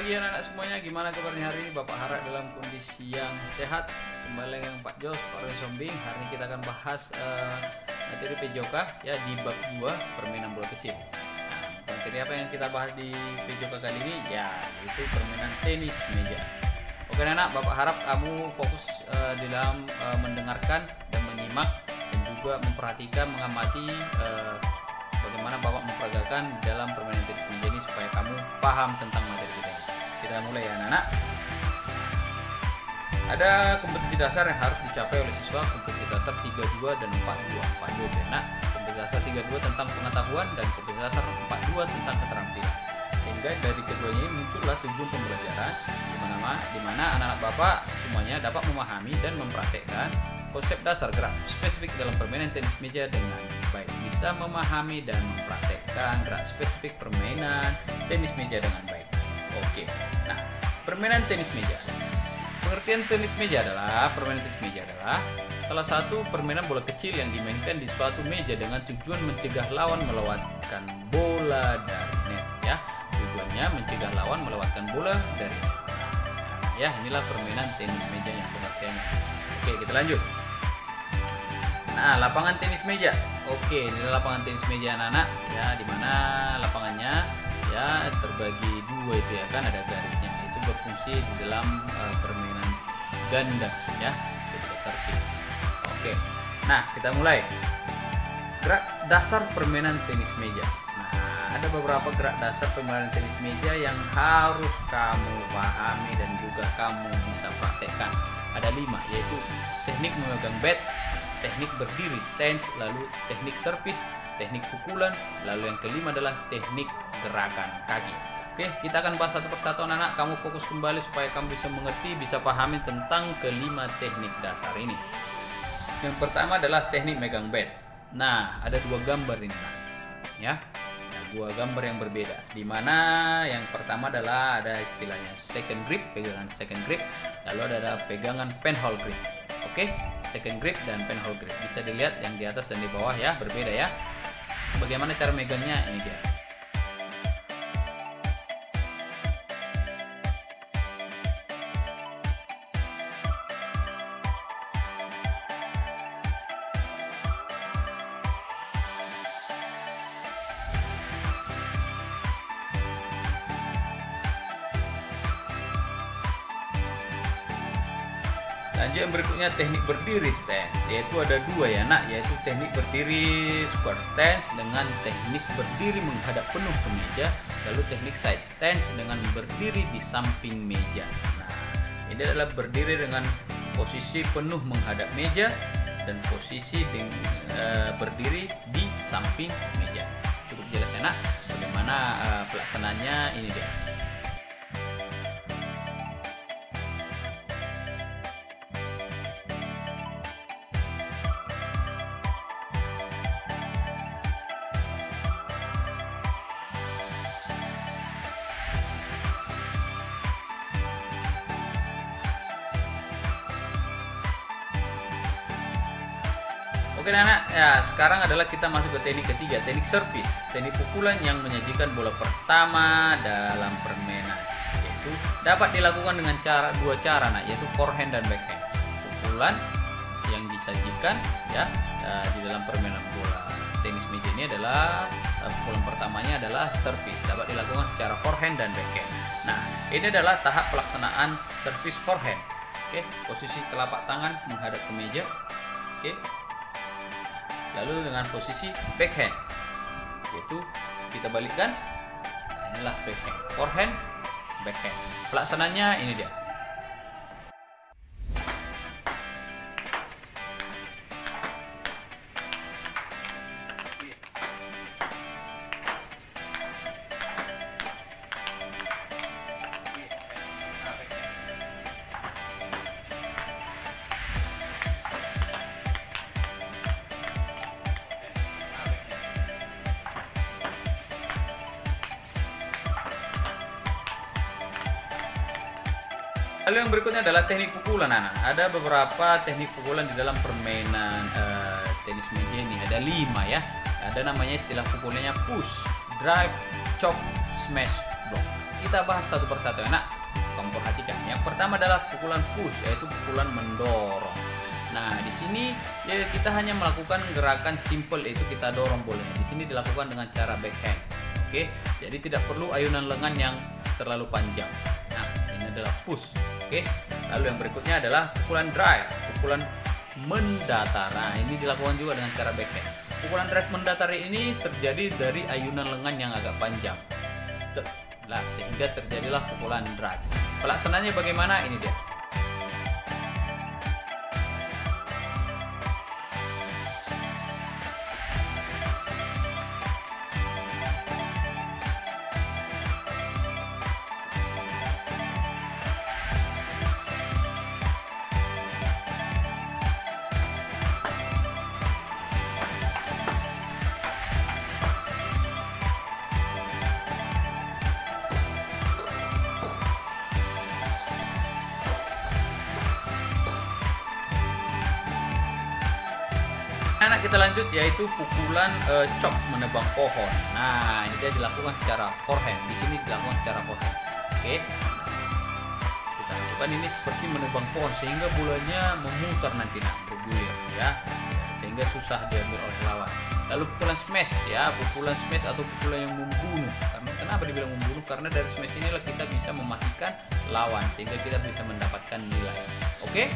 pagi anak-anak semuanya, gimana kabarnya hari ini? Bapak harap dalam kondisi yang sehat. Kembali dengan Pak Jos, Pak Roy Sombing. Hari ini kita akan bahas materi PJOK ya di bab 2 permainan bola kecil. Nah, materi apa yang kita bahas di PJOK kali ini? Ya, yaitu permainan tenis meja. Oke anak, Bapak harap kamu fokus di dalam mendengarkan dan menyimak dan juga memperhatikan, mengamati bagaimana Bapak memperagakan dalam permainan tenis meja ini supaya kamu paham tentang materi kita. Kita mulai ya anak-anak. Ada kompetisi dasar yang harus dicapai oleh siswa, kompetisi dasar 32 dan 42. 42 anak. Kompetisi dasar 32 tentang pengetahuan dan kompetisi dasar 42 tentang keterampilan. Sehingga dari keduanya ini muncullah tujuan pembelajaran di mana anak-anak Bapak semuanya dapat memahami dan mempraktekkan konsep dasar gerak spesifik dalam permainan tenis meja dengan baik, bisa memahami dan mempraktekkan gerak spesifik permainan tenis meja dengan baik. Oke, nah permainan tenis meja. Pengertian tenis meja adalah permainan tenis meja adalah salah satu permainan bola kecil yang dimainkan di suatu meja dengan tujuan mencegah lawan melewatkan bola dari net. Ya, tujuannya mencegah lawan melewatkan bola dari net. Nah, ya inilah permainan tenis meja yang pengertiannya. Oke, kita lanjut. Nah, lapangan tenis meja. Oke, ini lapangan tenis meja anak-anak ya, dimana lapangannya ya terbagi dua itu ya kan, ada garisnya. Itu berfungsi di dalam permainan ganda ya, ketika service. Oke. Nah, kita mulai. Gerak dasar permainan tenis meja. Nah, ada beberapa gerak dasar permainan tenis meja yang harus kamu pahami dan juga kamu bisa praktekkan. Ada 5, yaitu teknik memegang bat, teknik berdiri stance, lalu teknik servis, teknik pukulan, lalu yang kelima adalah teknik gerakan kaki. Oke, kita akan bahas satu persatu anak-anak. Kamu fokus kembali supaya kamu bisa mengerti, bisa pahami tentang kelima teknik dasar ini. Yang pertama adalah teknik megang bat. Nah, ada 2 gambar ini anak. Ya. Nah, 2 gambar yang berbeda. Dimana yang pertama adalah ada istilahnya second grip, pegangan second grip, lalu ada pegangan penhold grip. Oke, second grip dan penhold grip. Bisa dilihat yang di atas dan di bawah ya, berbeda ya. Bagaimana cara megangnya? Ini dia. Lanjut yang berikutnya teknik berdiri stance, yaitu ada 2 ya nak, yaitu teknik berdiri square stance dengan teknik berdiri menghadap penuh ke meja, lalu teknik side stance dengan berdiri di samping meja. Nah, ini adalah berdiri dengan posisi penuh menghadap meja dan posisi berdiri di samping meja. Cukup jelas ya nak, bagaimana pelaksanaannya, ini dia. Oke anak, ya sekarang adalah kita masuk ke teknik ketiga, teknik servis, teknik pukulan yang menyajikan bola pertama dalam permainan. Yaitu dapat dilakukan dengan 2 cara, nah, yaitu forehand dan backhand. Pukulan yang disajikan ya di dalam permainan bola tenis meja ini adalah pukulan pertamanya adalah servis, dapat dilakukan secara forehand dan backhand. Nah, ini adalah tahap pelaksanaan servis forehand. Oke, posisi telapak tangan menghadap ke meja. Oke. Lalu dengan posisi backhand, yaitu kita balikkan. Nah, inilah backhand, forehand, backhand. Pelaksananya ini dia. Lalu yang berikutnya adalah teknik pukulan anak. Ada beberapa teknik pukulan di dalam permainan tenis meja ini. Ada 5 ya. Ada namanya istilah pukulannya push, drive, chop, smash, block. kita bahas satu persatu anak. Kamu perhatikan. Yang pertama adalah pukulan push, yaitu pukulan mendorong. Nah, di sini ya kita hanya melakukan gerakan simple, yaitu kita dorong bolanya. Di sini dilakukan dengan cara backhand. Oke, jadi tidak perlu ayunan lengan yang terlalu panjang. Nah, ini adalah push. Oke. Lalu yang berikutnya adalah pukulan drive, pukulan mendatar. Nah, ini dilakukan juga dengan cara backhand. Pukulan drive mendatar ini terjadi dari ayunan lengan yang agak panjang. Nah, sehingga terjadilah pukulan drive. Pelaksanaannya bagaimana? Ini dia. Anak kita lanjut, yaitu pukulan chop menebang pohon. Nah, ini dia dilakukan secara forehand. Di sini dilakukan secara forehand. Oke. Kita lakukan ini seperti menebang pohon sehingga bolanya memutar nanti bergulir ya. Sehingga susah diambil oleh lawan. Lalu pukulan smash ya, pukulan smash atau pukulan yang membunuh. Karena kenapa dibilang membunuh? Karena dari smash inilah kita bisa mematikan lawan sehingga kita bisa mendapatkan nilai. Oke?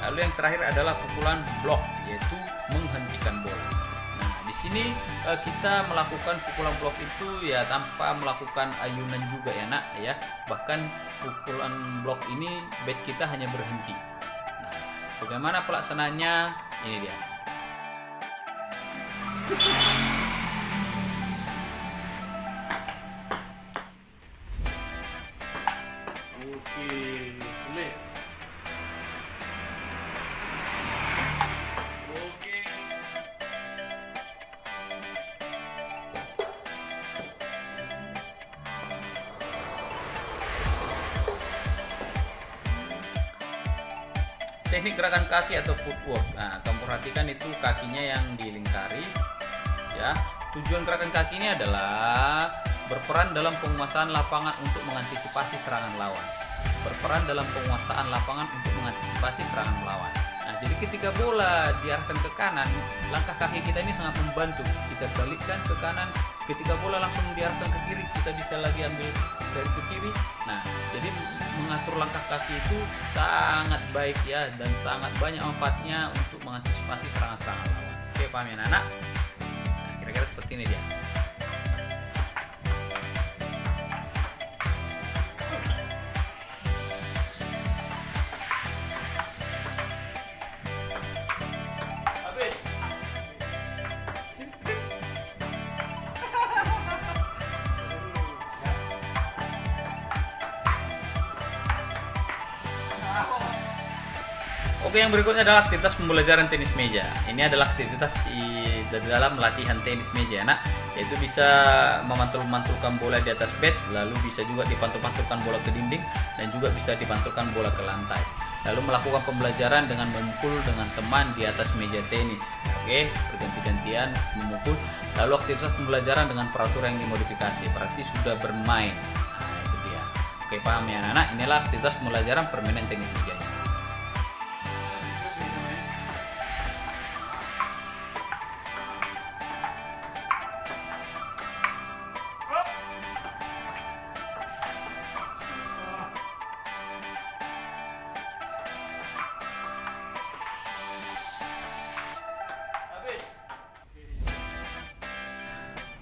Lalu yang terakhir adalah pukulan block, yaitu menghentikan bola. Nah, di sini kita melakukan pukulan block itu ya tanpa melakukan ayunan juga ya nak ya. Bahkan pukulan block ini bat kita hanya berhenti. Nah, bagaimana pelaksanaannya? Ini dia. Oke, boleh. Teknik gerakan kaki atau footwork. Nah, kamu perhatikan itu kakinya yang dilingkari ya. Tujuan gerakan kaki ini adalah berperan dalam penguasaan lapangan untuk mengantisipasi serangan lawan. Berperan dalam penguasaan lapangan untuk mengantisipasi serangan lawan. Nah, jadi ketika bola diarahkan ke kanan, langkah kaki kita ini sangat membantu. Kita balikkan ke kanan, ketika bola langsung diarahkan ke kiri, kita bisa lagi ambil dari ke kiri. Nah, jadi mengatur langkah kaki itu sangat baik ya, dan sangat banyak manfaatnya untuk mengantisipasi serangan-serangan lawan. Oke, paham ya anak? Nah, kira-kira seperti ini dia. Oke, yang berikutnya adalah aktivitas pembelajaran tenis meja. Ini adalah aktivitas di dalam latihan tenis meja, anak, yaitu bisa memantul-mantulkan bola di atas bat, lalu bisa juga dipantul-pantulkan bola ke dinding, dan juga bisa dipantulkan bola ke lantai. Lalu melakukan pembelajaran dengan memukul dengan teman di atas meja tenis. Oke, berganti-gantian memukul. Lalu aktivitas pembelajaran dengan peraturan yang dimodifikasi, berarti sudah bermain. Nah, itu dia. Oke, paham ya anak? Inilah aktivitas pembelajaran permainan tenis mejanya.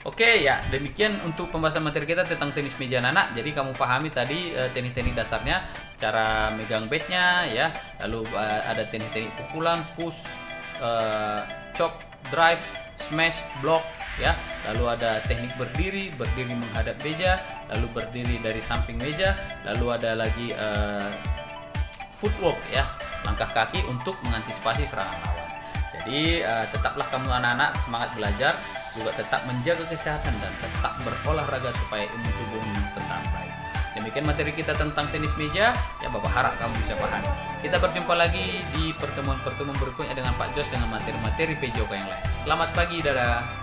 Oke ya, demikian untuk pembahasan materi kita tentang tenis meja anak. Jadi kamu pahami tadi teknik-teknik dasarnya, cara megang badnya ya. Lalu ada teknik-teknik pukulan, push, chop, drive, smash, block ya. Lalu ada teknik berdiri menghadap meja, lalu berdiri dari samping meja, lalu ada lagi footwork ya, langkah kaki untuk mengantisipasi serangan lawan. Jadi tetaplah kamu anak-anak semangat belajar, juga tetap menjaga kesehatan dan tetap berolahraga supaya imun tubuhmu tetap baik. Demikian materi kita tentang tenis meja ya, Bapak harap kamu bisa paham. Kita berjumpa lagi di pertemuan berikutnya dengan Pak Jos dengan materi-materi PJOK yang lain. Selamat pagi, dadah.